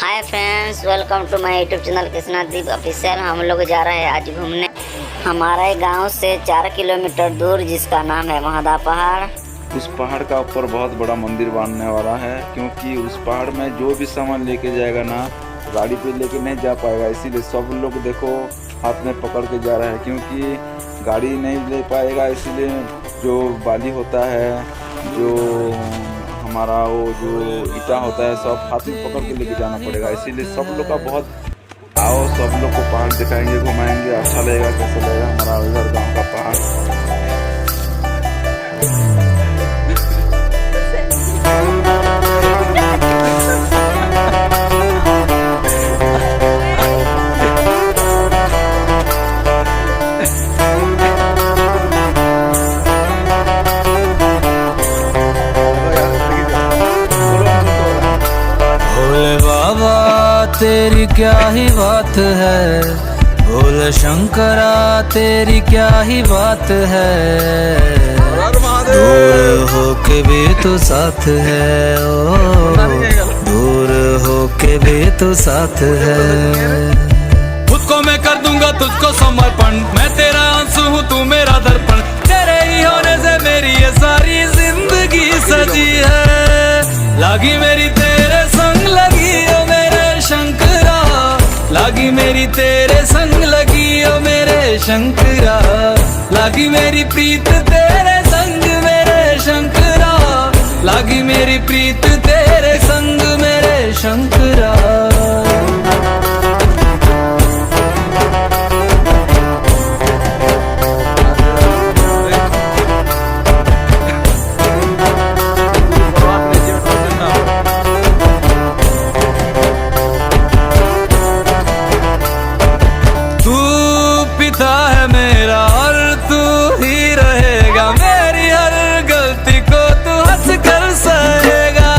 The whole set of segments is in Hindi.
Hi friends, welcome to my YouTube channel Krishnadeep official. हम लोग जा रहे हैं आज घूमने हमारे गांव से 4 किलोमीटर दूर, जिसका नाम है महादा पहाड़। उस पहाड़ का ऊपर बहुत बड़ा मंदिर बनने वाला है, क्योंकि उस पहाड़ में जो भी सामान लेके जाएगा ना, गाड़ी पे लेके नहीं जा पाएगा। इसीलिए सब लोग देखो हाथ में पकड़ के जा रहा है, क्योंकि गाड़ी नहीं ले पाएगा। इसीलिए जो बाली होता है, जो हमारा वो जो ईटा होता है, सब हाथ में पकड़ के लेके जाना पड़ेगा। इसीलिए सब लोग का बहुत आओ, सब लोग को पहाड़ दिखाएंगे, घुमाएंगे, अच्छा लगेगा। कैसा लगेगा हमारा उधर गाँव का पहाड़। तेरी क्या ही बात है, भोले शंकरा तेरी क्या ही बात है। दूर होके भी तो साथ है, ओ दूर होके भी तो साथ है। खुद को मैं कर दूंगा तुझको समर्पण, मैं तेरा आंसू हूँ तू मेरा दर्पण। तेरे ही होने से मेरी ये सारी जिंदगी सजी है। लागी मेरी तेरे संग लगी ओ मेरे शंकरा, लागी मेरी तेरे संग लगी ओ मेरे शंकरा। लागी मेरी प्रीत तेरे संग मेरे शंकरा, लागी मेरी प्रीत तेरे संग मेरे शंकरा। है मेरा और तू ही रहेगा, मेरी हर गलती को तू हंस कर सहेगा।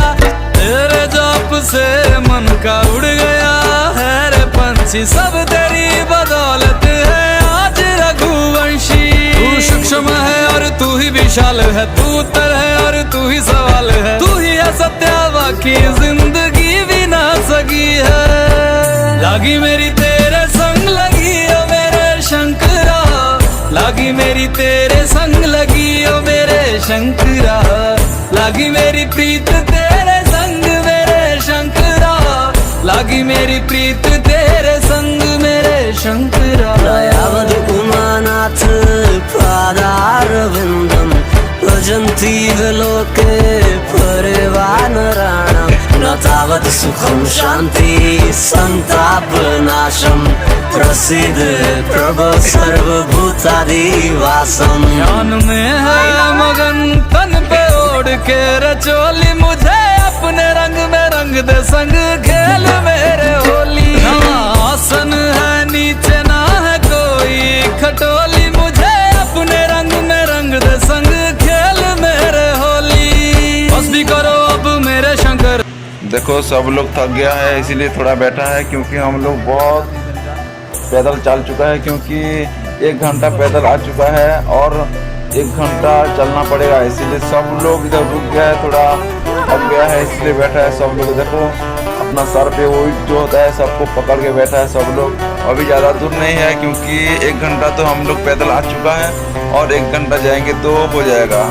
तेरे जाप से मन का उड़ गया है रे पंछी, सब तेरी बदौलत है आज रघुवंशी। तू सूक्ष्म है और तू ही विशाल है, तू उत्तर है और तू ही सवाल है। तू ही है सत्या, बाकी जिंदगी भी ना सकी है। लागी मेरी तेरे संग लगी ओ मेरे शंकरा, लागी मेरी तेरे संग लगी ओ मेरे शंकरा। लागी मेरी प्रीत तेरे संग मेरे शंकरा, लागी मेरी प्रीत तेरे संग मेरे शंकरा। दयावद उमानाथ पादारविन्दं भजन्ति लोके परिवानराणां। न तावत् सुखं शान्ति संतापनाशं, प्रसिद्ध प्रभु सर्वभूतादिवासम। ज्ञान में है मगन तन पे ओढ़ के रचोली, मुझे अपने रंग में रंग दे संग खेल मेरे होली। आसन है नीचे ना है कोई खटोली, मुझे अपने रंग में रंग दे संग खेल मेरे होली। बस भी करो अब मेरे शंकर। देखो सब लोग थक गया है, इसीलिए थोड़ा बैठा है, क्योंकि हम लोग बहुत पैदल चल चुका है। क्योंकि 1 घंटा पैदल आ चुका है और 1 घंटा चलना पड़ेगा। इसीलिए सब लोग इधर रुक गया है, थोड़ा थक गया है, इसलिए बैठा है सब लोग। देखो अपना सर पे वो जो होता है सबको पकड़ के बैठा है सब लोग। अभी ज़्यादा दूर नहीं है, क्योंकि 1 घंटा तो हम लोग पैदल आ चुका है और 1 घंटा जाएंगे तो हो जाएगा।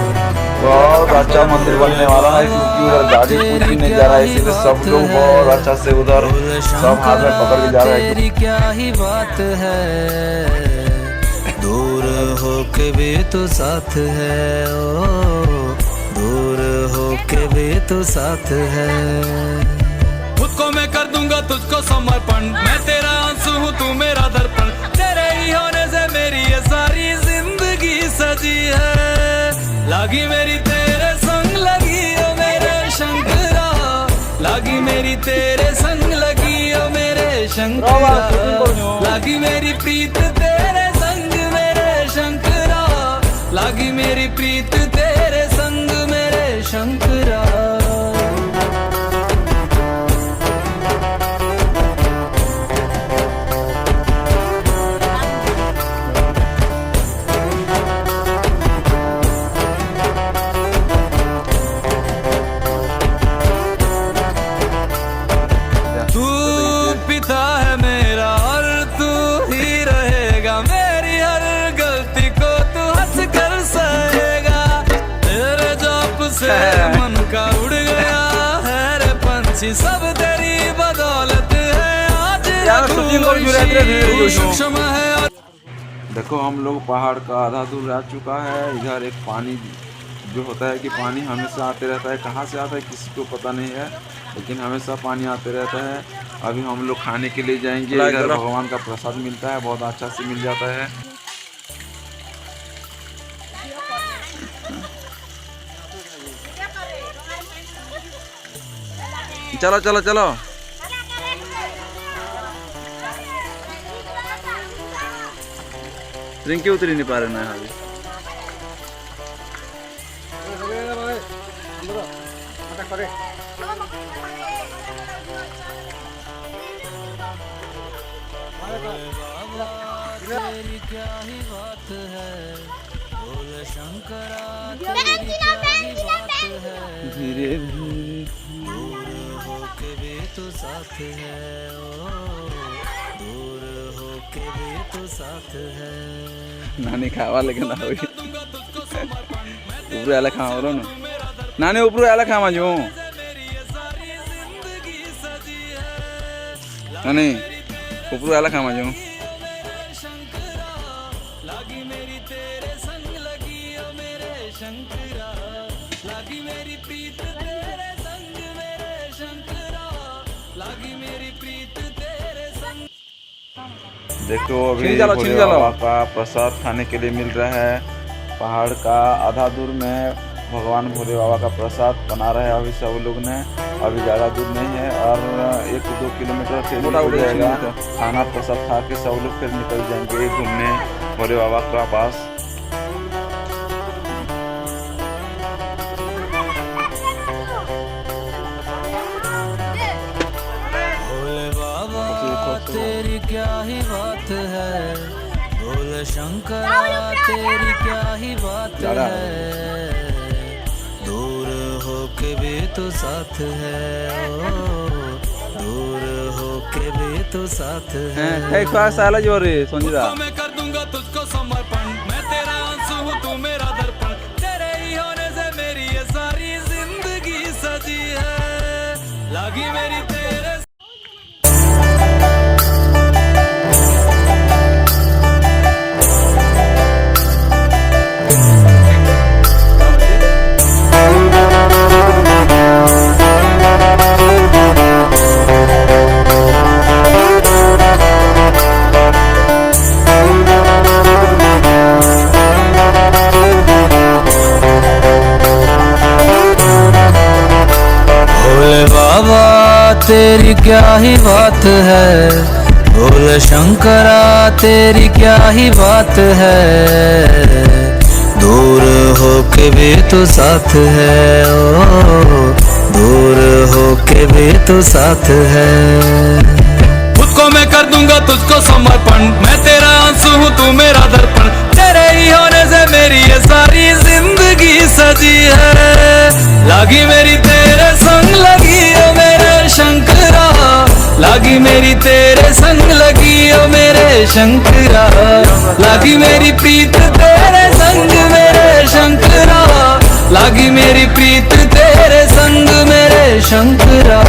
बहुत अच्छा मंदिर बनने वाला है, क्योंकि उधर गाड़ी पूरी नहीं जा रहा है, इसीलिए सब लोग बहुत अच्छा से उधर सब हाथ में पकड़ के जा रहे हैं। तेरी क्या ही बात है, दूर होके भी तो साथ है, ओ दूर होके भी तो साथ है। खुद को मैं कर दूंगा तुझको समर्पण, मैं तेरा आंसू हूँ तू मेरा दर्पण। तेरे ही होने से मेरी ये सारी जिंदगी सजी है। लागी मेरी तेरे संग लगी ओ मेरे शंकरा, लागी मेरी तेरे संग लगी ओ मेरे शंकरा। लागी मेरी प्रीत तेरे संग मेरे शंकरा, लागी मेरी प्रीत तेरे संग मेरे शंकरा। तू मन का उड़ गया है रे पंछी, सब तेरी बदौलत है आज सूक्ष्म है। देखो हम लोग पहाड़ का आधा दूर आ चुका है। इधर एक पानी जो होता है कि पानी हमेशा आते रहता है, कहाँ से आता है किसी को पता नहीं है, लेकिन हमेशा पानी आते रहता है। अभी हम लोग खाने के लिए जाएंगे। इधर भगवान का प्रसाद मिलता है, बहुत अच्छा से मिल जाता है। चलो चलो चलो। रिंकी उतरी नहीं पा रहे ना अभी। तेरी क्या ही बात है भोले शंकरा, तेरी क्या ही बात है, धीरे धीरे दूर होके भी तो साथ है, ओ दूर होके भी तो साथ है। नानी खावा लेकिन ना हुई ऊपर आला खावा रो ना नानी ऊपर आला खावा जो नानी ऊपर आला खावा जो लागी मेरी तेरे संग लगी ओ मेरे शंकरा, लागी मेरी प्रीत तेरे संग मेरे शंकरा, लागी मेरी प्रीत तेरे संग। देखो अभी भोले बाबा का प्रसाद खाने के लिए मिल रहा है। पहाड़ का आधा दूर में भगवान भोले बाबा का प्रसाद बना रहे हैं अभी सब लोग ने। अभी ज़्यादा दूर नहीं है और 1-2 किलोमीटर फिर निकल जाएगा। खाना प्रसाद खा के सब लोग फिर निकल जाएंगे घूमने भोले बाबा का पास। भोले बाबा तेरी क्या ही बात है, भोले शंकरा तेरी क्या ही बात है, दूर होके भी तो साथ है, ओ दूर होके भी तो साथ है। मैं कर दूंगा तुझको समर्पण, मैं तेरा आंसू हूँ तू मेरा दर्पण, तेरे ही होने से मेरी ये सारी जिंदगी सजी है, लागी मेरी तेरे। तेरी क्या ही बात है, भोले शंकरा तेरी क्या ही बात है, दूर होके भी तो साथ है, ओ दूर होके भी तो साथ है। खुद को मैं कर दूंगा तुझको समर्पण, मैं तेरा आंसू हूँ तू मेरा दर्पण, तेरे ही होने से मेरी ये सारी जिंदगी सजी है, लागी मेरी तेरे संग लगी ओ मेरे शंकरा, लागी मेरी तेरे संग लगी ओ मेरे शंकरा, लागी मेरी प्रीत तेरे संग मेरे शंकरा, लागी मेरी प्रीत तेरे संग मेरे शंकरा।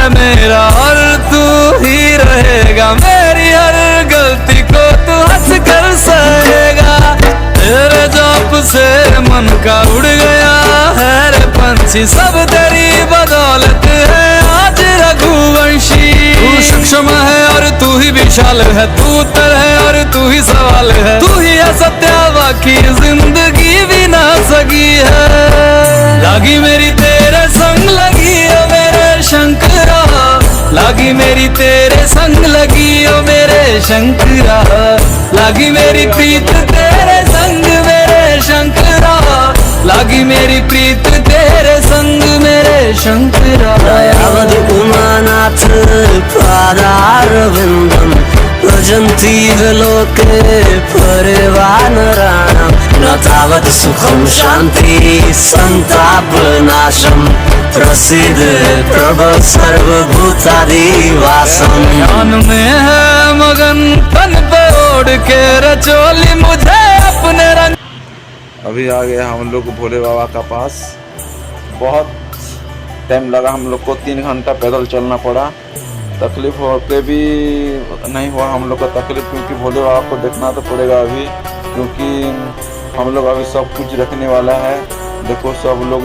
मेरा और तू ही रहेगा, मेरी हर गलती को तू हंस कर सहेगा, तेरे जाप से मन का उड़ गया है रे पंछी, सब तेरी बदौलत है आज रघुवंशी। तू सूक्ष्म है और तू ही विशाल है, तू उत्तर है और तू ही सवाल है, तू ही है सत्या बाकी जिंदगी भी ना सकी है, लागी मेरी तेरे संग लगी ओ मेरे शंकरा, लागी मेरी तेरे संग लगी ओ मेरे शंकरा, लागी मेरी प्रीत तेरे संग मेरे शंकरा, लागी मेरी प्रीत तेरे संग मेरे शंकरा। दयावद उमानाथ पादारविंदम भजन्तीव लोके परिवानराणां न तावत् सुखं शान्ति संतापनाशं प्रसिद्ध प्रभो सर्वभूतादिवासं। ध्यान में है मगन तन पे ओढ़ के रचोली मुझे अपने रंग। अभी आ गए हम लोग भोले बाबा का पास। बहुत टाइम लगा हम लोग को, 3 घंटा पैदल चलना पड़ा। तकलीफ होके भी नहीं हुआ हम लोग का तकलीफ, क्योंकि भोले बाबा को देखना तो पड़ेगा अभी, क्योंकि हम लोग अभी सब कुछ रखने वाला है। देखो सब लोग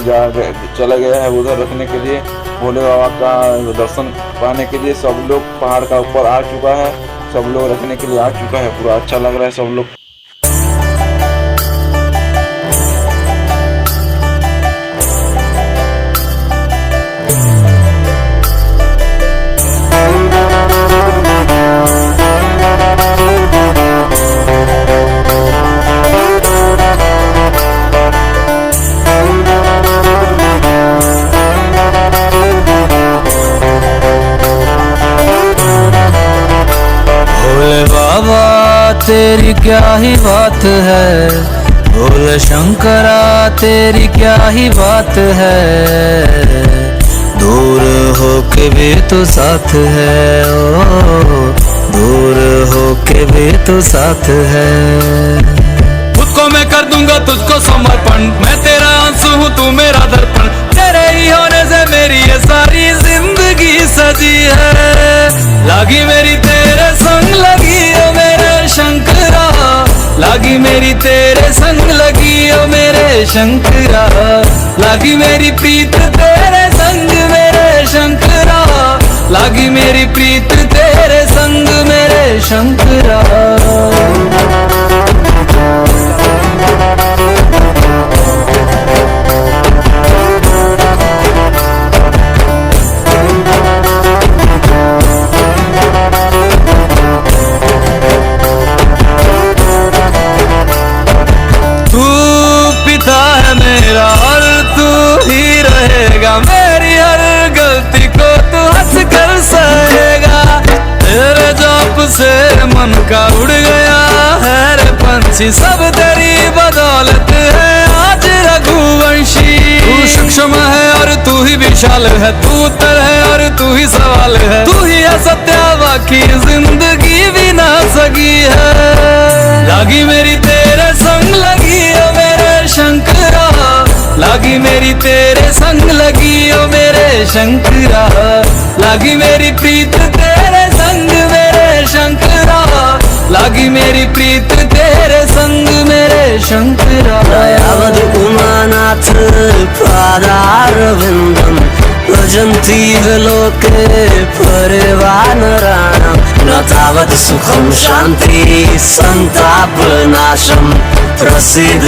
चले गए हैं उधर रखने के लिए, भोले बाबा का दर्शन पाने के लिए। सब लोग पहाड़ का ऊपर आ चुका है, सब लोग रखने के लिए आ चुका है। पूरा अच्छा लग रहा है सब लोग। तेरी क्या ही बात है, भोले शंकरा तेरी क्या ही बात है। दूर होके भी तो साथ है, ओ दूर होके भी तो साथ है। खुद को मैं कर दूंगा तुझको समर्पण, मैं तेरा आंसू हूँ तू मेरा दर्पण। तेरे ही होने से मेरी ये सारी जिंदगी सजी है। लागी मेरी तेरे संग लगी ओ मेरे शंकरा, लागी मेरी तेरे संग लगी ओ मेरे शंकरा। लागी मेरी प्रीत तेरे संग मेरे शंकरा, लागी मेरी प्रीत तेरे संग मेरे शंकरा। मेरा और तू ही रहेगा, मेरी हर गलती को तू हंस कर सहेगा। तेरे जाप से मन का उड़ गया है रे पंछी, सब तेरी बदौलत है आज रघुवंशी। तू सूक्ष्म है और तू ही विशाल है, तू उत्तर है और तू ही सवाल है। तू ही है सत्य बाकी जिंदगी भी ना सकी है। लागी मेरी तेरे संग लगी ओ मेरे शंकरा, लागी मेरी तेरे संग लगी ओ मेरे शंकरा। लागी मेरी प्रीत तेरे संग मेरे शंकरा, लागी मेरी प्रीत तेरे संग मेरे शंकरा। दयावद उमानाथ पादारविन्दं भजन्तीव लोके परिवानराणां न तावत् सुखं शान्ति संतापनाशं प्रसिद्ध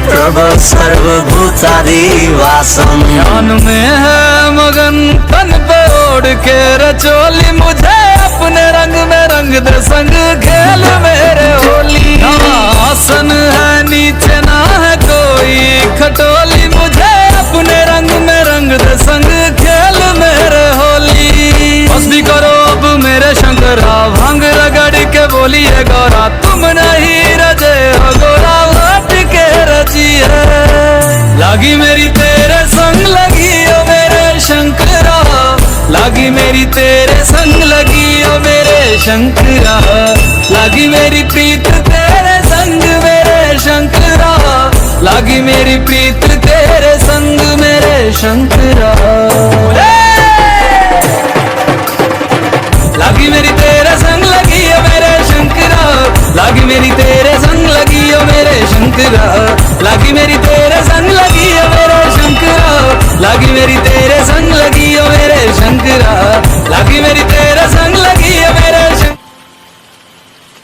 प्रभो सर्वभूतादिवासं। ध्यान में है मगन तन पे ओढ़ के रचोली मुझे अपने रंग में रंग दे संग खेल मेरे होली। आसन है नीचे ना है कोई खटोली, मुझे अपने रंग में रंग दे संग खेल मेरे होली। बस भी करो अब मेरे शंकरा, भांग रगड़ के बोलिए गौरा। तुम नहीं रजे हो गोरा हट के रची है। लागी मेरी तेरे संग लगी ओ मेरे शंकरा, लागी मेरी तेरे संग लगी ओ मेरे शंकरा। लागी मेरी प्रीत तेरे संग मेरे शंकरा, लागी मेरी प्रीत तेरे संग मेरे शंकरा। लागी मेरी तेरे संग लगी ओ मेरे शंकरा, लागी मेरी तेरे संग लगी ओ मेरे शंकरा। लागी मेरी तेरे संग लगी ओ मेरे शंकरा, लागी मेरी तेरे संग लगी ओ मेरे शंकरा। लागी मेरी